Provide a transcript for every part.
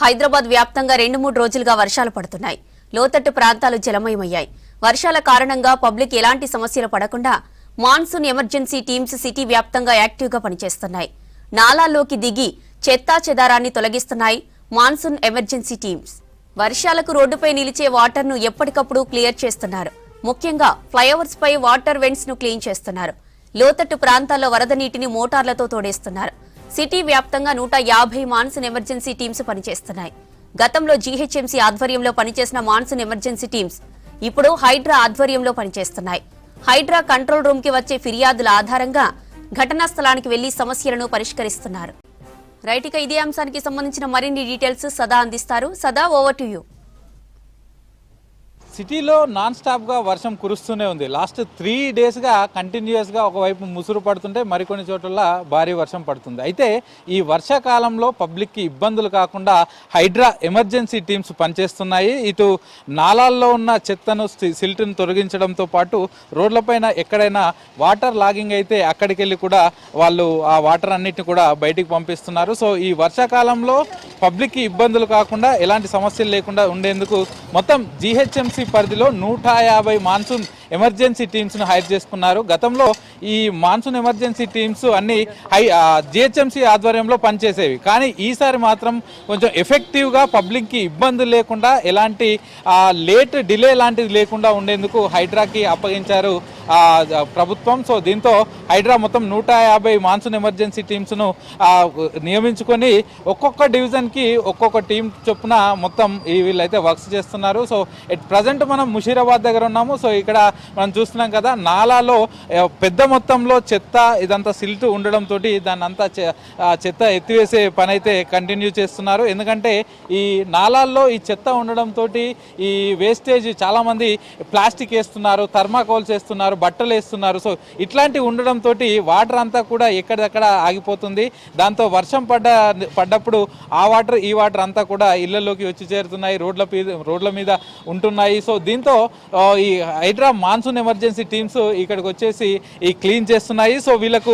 హైదరాబాద్ వ్యాప్తంగా 2-3 రోజులుగా వర్షాలు పడుతున్నాయి. లోతట్టు ప్రాంతాలు జలమయమయ్యాయి. వర్షాల కారణంగా పబ్లిక్ ఎలాంటి సమస్యలు పడకుండా మాన్సూన్ ఎమర్జెన్సీ టీమ్స్ సిటీ వ్యాప్తంగా యాక్టివ్గా పనిచేస్తున్నాయి. నాలాల్లోకి దిగి చెత్తా చెదారాన్ని తొలగిస్తున్నాయి మాన్సూన్ ఎమర్జెన్సీ టీమ్స్. వర్షాలకు రోడ్డుపై నిలిచే వాటర్ను ఎప్పటికప్పుడు క్లియర్ చేస్తున్నారు. ముఖ్యంగా ఫ్లైఓవర్స్ పై వాటర్ వెంట్స్ ను క్లీన్ చేస్తున్నారు. లోతట్టు ప్రాంతాల్లో వరద నీటిని మోటార్లతో తోడేస్తున్నారు. సిటీ వ్యాప్తంగా 150 మాన్సూన్ ఎమర్జెన్సీ టీమ్స్ పనిచేస్తున్నాయి. గతంలో జీహెచ్ఎంసీ ఆధ్వర్యంలో పనిచేసిన మాన్సూన్ ఎమర్జెన్సీ టీమ్స్ ఇప్పుడు హైడ్రా ఆధ్వర్యంలో పనిచేస్తున్నాయి. హైడ్రా కంట్రోల్ రూమ్ కి వచ్చే ఫిర్యాదుల ఆధారంగా ఘటనా స్థలానికి వెళ్లి సమస్యలను పరిష్కరిస్తున్నారు. రైట్, ఇక ఇదే అంశానికి సంబంధించిన మరిన్ని డీటెయిల్స్ సదా అందిస్తారు. సదా, ఓవర్ టు యూ. సిటీలో నాన్ స్టాప్గా వర్షం కురుస్తూనే ఉంది. లాస్ట్ 3 డేస్గా కంటిన్యూస్గా ఒకవైపు ముసురు పడుతుంటే మరికొన్ని చోట్ల భారీ వర్షం పడుతుంది. అయితే ఈ వర్షాకాలంలో పబ్లిక్కి ఇబ్బందులు కాకుండా హైడ్రా ఎమర్జెన్సీ టీమ్స్ పనిచేస్తున్నాయి. ఇటు నాలాల్లో ఉన్న చెత్తను సిల్ట్ను తొలగించడంతో పాటు రోడ్లపైన ఎక్కడైనా వాటర్ లాగింగ్ అయితే అక్కడికి వెళ్ళి కూడా వాళ్ళు ఆ వాటర్ అన్నిటిని కూడా బయటికి పంపిస్తున్నారు. సో ఈ వర్షాకాలంలో పబ్లిక్కి ఇబ్బందులు కాకుండా ఎలాంటి సమస్యలు లేకుండా ఉండేందుకు మొత్తం జీహెచ్ఎంసీ పరిధిలో 150 మాన్సూన్ ఎమర్జెన్సీ టీమ్స్ను హైర్ చేసుకున్నారు. గతంలో ఈ మాన్సూన్ ఎమర్జెన్సీ టీమ్స్ అన్ని జిహెచ్ఎంసీ ఆధ్వర్యంలో పనిచేసేవి. కానీ ఈసారి మాత్రం కొంచెం ఎఫెక్టివ్గా పబ్లిక్కి ఇబ్బందులు లేకుండా ఎలాంటి డిలే లాంటిది లేకుండా ఉండేందుకు హైడ్రాకి అప్పగించారు ప్రభుత్వం. సో దీంతో హైడ్రా మొత్తం 150 మాన్సూన్ ఎమర్జెన్సీ టీమ్స్ను నియమించుకొని ఒక్కొక్క డివిజన్కి ఒక్కొక్క టీం చొప్పున మొత్తం వీళ్ళైతే వర్క్స్ చేస్తున్నారు. సో ఎట్ ప్రజెంట్ మనం ముషీరాబాద్ దగ్గర ఉన్నాము. సో ఇక్కడ మనం చూస్తున్నాం కదా, నాలాలో పెద్ద మొత్తంలో చెత్త ఇదంతా సిల్ట్ ఉండడంతో దాన్ని అంతా చెత్త ఎత్తివేసే పని అయితే కంటిన్యూ చేస్తున్నారు. ఎందుకంటే ఈ నాలాల్లో ఈ చెత్త ఉండడంతో ఈ వేస్టేజ్ చాలామంది ప్లాస్టిక్ వేస్తున్నారు, థర్మాకోల్స్ వేస్తున్నారు, బట్టలు వేస్తున్నారు. సో ఇట్లాంటివి ఉండడంతో వాటర్ అంతా కూడా ఎక్కడిదక్కడ ఆగిపోతుంది. దాంతో వర్షం పడ్డప్పుడు ఆ వాటర్ ఈ వాటర్ అంతా కూడా ఇళ్లలోకి వచ్చి చేరుతున్నాయి, రోడ్ల మీద ఉంటున్నాయి. సో దీంతో ఈ హైడ్రా మాన్సూన్ ఎమర్జెన్సీ టీమ్స్ ఇక్కడికి వచ్చేసి ఈ క్లీన్ చేస్తున్నాయి. సో వీళ్ళకు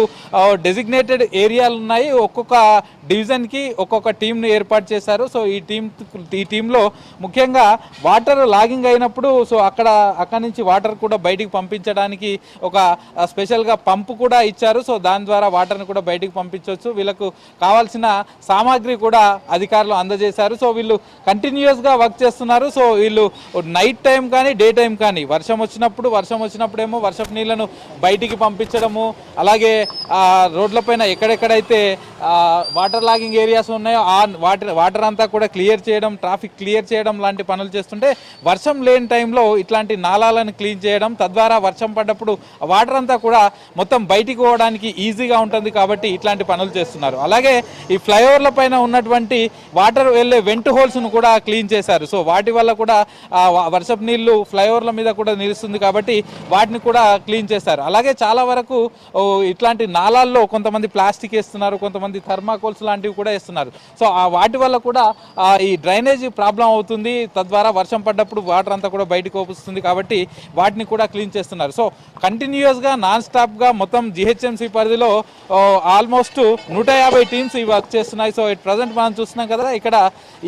డెసిగ్నేటెడ్ ఏరియాలు ఉన్నాయి. ఒక్కొక్క డివిజన్కి ఒక్కొక్క టీంను ఏర్పాటు చేశారు. సో ఈ టీంలో ముఖ్యంగా వాటర్ లాగింగ్ అయినప్పుడు సో అక్కడి నుంచి వాటర్ కూడా బయటికి పంపించడానికి ఒక స్పెషల్గా పంపు కూడా ఇచ్చారు. సో దాని ద్వారా వాటర్ని కూడా బయటికి పంపించవచ్చు. వీళ్ళకు కావాల్సిన సామాగ్రి కూడా అధికారులు అందజేశారు. సో వీళ్ళు కంటిన్యూస్గా వర్క్ చేస్తున్నారు. సో వీళ్ళు నైట్ టైం కానీ డే టైం కానీ వర్షం వచ్చినప్పుడేమో వర్షపు నీళ్లను బయటికి పంపించడము, అలాగే రోడ్లపైన ఎక్కడెక్కడైతే వాటర్ లాగింగ్ ఏరియాస్ ఉన్నాయో ఆ వాటర్ అంతా కూడా క్లియర్ చేయడం, ట్రాఫిక్ క్లియర్ చేయడం లాంటి పనులు చేస్తుంటే వర్షం లేని టైంలో ఇట్లాంటి నాలాలను క్లీన్ చేయడం, తద్వారా వర్షం పడ్డప్పుడు వాటర్ అంతా కూడా మొత్తం బయటికి పోవడానికి ఈజీగా ఉంటుంది కాబట్టి ఇట్లాంటి పనులు చేస్తున్నారు. అలాగే ఈ ఫ్లైఓవర్ల పైన ఉన్నటువంటి వాటర్ వెళ్ళే వెంట్ హోల్స్ను కూడా క్లీన్ చేశారు. సో వాటి వల్ల కూడా వర్షపు నీళ్లు ఫ్లైఓవర్ల మీద కూడా నిలుస్తుంది కాబట్టి వాటిని కూడా క్లీన్ చేస్తారు. అలాగే చాలా వరకు ఇట్లాంటి నాలాల్లో కొంతమంది ప్లాస్టిక్ వేస్తున్నారు, కొంతమంది థర్మాకోల్స్ లాంటివి కూడా వేస్తున్నారు. సో వాటి వల్ల కూడా ఈ డ్రైనేజ్ ప్రాబ్లం అవుతుంది. తద్వారా వర్షం పడ్డప్పుడు వాటర్ అంతా కూడా బయటకు వస్తుంది కాబట్టి వాటిని కూడా క్లీన్ చేస్తున్నారు. సో కంటిన్యూస్గా నాన్ స్టాప్గా మొత్తం జిహెచ్ఎంసీ పరిధిలో ఆల్మోస్ట్ 150 టీమ్స్ ఈ వర్క్ చేస్తున్నాయి. సో ఇట్ ప్రజెంట్ మనం చూస్తున్నాం కదా, ఇక్కడ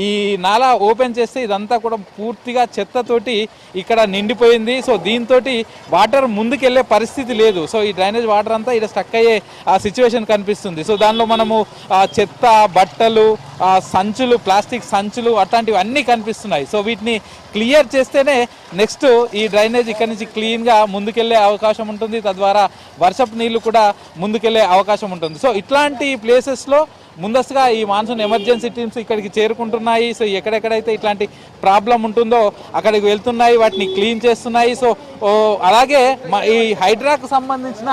ఈ నాలా ఓపెన్ చేస్తే ఇదంతా కూడా పూర్తిగా చెత్తతోటి ఇక్కడ నిండిపోయింది. సో దీంతో వాటర్ ముందుకెళ్లే పరిస్థితి లేదు. సో ఈ డ్రైనేజ్ వాటర్ అంతా ఇక్కడ స్టక్ అయ్యే సిచ్యువేషన్ కనిపిస్తుంది. సో దానిలో మనము చెత్త, బట్టలు, సంచులు, ప్లాస్టిక్ సంచులు అట్లాంటివి అన్నీ కనిపిస్తున్నాయి. సో వీటిని క్లియర్ చేస్తేనే నెక్స్ట్ ఈ డ్రైనేజ్ ఇక్కడ నుంచి క్లీన్గా ముందుకెళ్లే అవకాశం ఉంటుంది. తద్వారా వర్షపు నీళ్లు కూడా ముందుకెళ్లే అవకాశం ఉంటుంది. సో ఇట్లాంటి ప్లేసెస్లో ముందస్తుగా ఈ మాన్సూన్ ఎమర్జెన్సీ టీమ్స్ ఇక్కడికి చేరుకుంటున్నాయి. సో ఎక్కడెక్కడైతే ఇట్లాంటి ప్రాబ్లం ఉంటుందో అక్కడికి వెళ్తున్నాయి, వాటిని క్లీన్ చేస్తున్నాయి. సో అలాగే ఈ హైడ్రాకు సంబంధించిన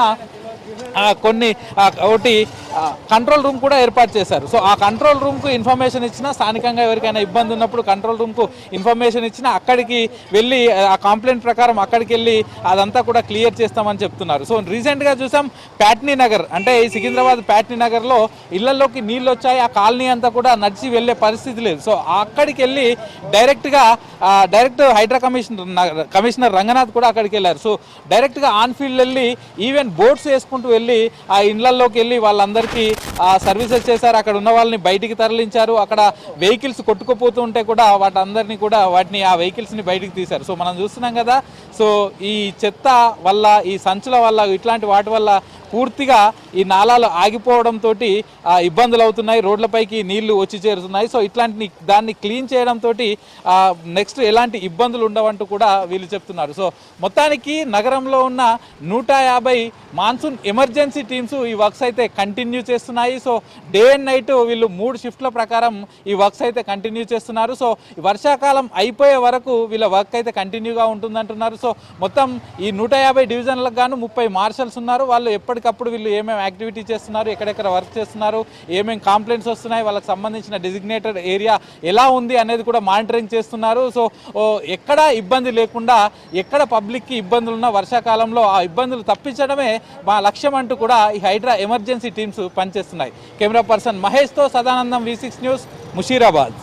ఒకటి కంట్రోల్ రూమ్ కూడా ఏర్పాటు చేశారు. సో ఆ కంట్రోల్ రూమ్కు ఇన్ఫర్మేషన్ ఇచ్చినా, స్థానికంగా ఎవరికైనా ఇబ్బంది ఉన్నప్పుడు కంట్రోల్ రూమ్కు ఇన్ఫర్మేషన్ ఇచ్చినా అక్కడికి వెళ్ళి ఆ కంప్లైంట్ ప్రకారం అక్కడికి వెళ్ళి అదంతా కూడా క్లియర్ చేస్తామని చెప్తున్నారు. సో రీసెంట్గా చూసాం ప్యాట్నీ నగర్, అంటే ఈ సికింద్రాబాద్ ప్యాట్నీ నగర్లో ఇళ్లలోకి నీళ్ళు వచ్చాయి. ఆ కాలనీ అంతా కూడా నడిచి వెళ్ళే పరిస్థితి లేదు. సో అక్కడికి వెళ్ళి డైరెక్ట్ హైడ్రా కమిషనర్ రంగనాథ్ కూడా అక్కడికి వెళ్ళారు. సో డైరెక్ట్గా ఆన్ ఫీల్డ్ వెళ్ళి ఈవెన్ బోట్స్ వేసుకుంటూ వెళ్ళి వెళ్ళి ఆ ఇళ్లలోకి వెళ్ళి వాళ్ళందరికీ సర్వీసెస్ చేశారు. అక్కడ ఉన్న వాళ్ళని బయటికి తరలించారు. అక్కడ వెహికల్స్ కొట్టుకుపోతూ ఉంటే కూడా వాటిని ఆ వెహికల్స్ని బయటికి తీశారు. సో మనం చూస్తున్నాం కదా, సో ఈ చెత్త వల్ల, ఈ సంచుల వల్ల, ఇట్లాంటి వాటి వల్ల పూర్తిగా ఈ నాలాలు ఆగిపోవడంతో ఇబ్బందులు అవుతున్నాయి. రోడ్లపైకి నీళ్లు వచ్చి చేరుతున్నాయి. సో ఇట్లాంటి దాన్ని క్లీన్ చేయడంతో నెక్స్ట్ ఎలాంటి ఇబ్బందులు ఉండవంటూ కూడా వీళ్ళు చెప్తున్నారు. సో మొత్తానికి నగరంలో ఉన్న 150 మాన్సూన్ ఎమర్జెన్సీ టీమ్స్ ఈ వర్క్స్ అయితే కంటిన్యూ చేస్తున్నాయి. సో డే అండ్ నైట్ వీళ్ళు 3 షిఫ్ట్ల ప్రకారం ఈ వర్క్స్ అయితే కంటిన్యూ చేస్తున్నారు. సో వర్షాకాలం అయిపోయే వరకు వీళ్ళ వర్క్ అయితే కంటిన్యూగా ఉంటుందంటున్నారు. సో మొత్తం ఈ 150 డివిజన్లకు గాను 30 మార్షల్స్ ఉన్నారు. వాళ్ళు ఎప్పటికప్పుడు వీళ్ళు ఏమేమి యాక్టివిటీ చేస్తున్నారు, ఎక్కడెక్కడ వర్క్ చేస్తున్నారు, ఏమేమి కంప్లైంట్స్ వస్తున్నాయి, వాళ్ళకి సంబంధించిన డెసిగ్నేటెడ్ ఏరియా ఎలా ఉంది అనేది కూడా మానిటరింగ్ చేస్తున్నారు. సో ఎక్కడ ఇబ్బంది లేకుండా, ఎక్కడ పబ్లిక్కి ఇబ్బందులు ఉన్న వర్షాకాలంలో ఆ ఇబ్బందులు తప్పించడమే మా లక్ష్యం అంటూ కూడా ఈ హైడ్రా ఎమర్జెన్సీ టీమ్స్ పనిచేస్తున్నాయి. కెమెరా పర్సన్ మహేష్తో సదానందం, V6 న్యూస్, ముషీరాబాద్.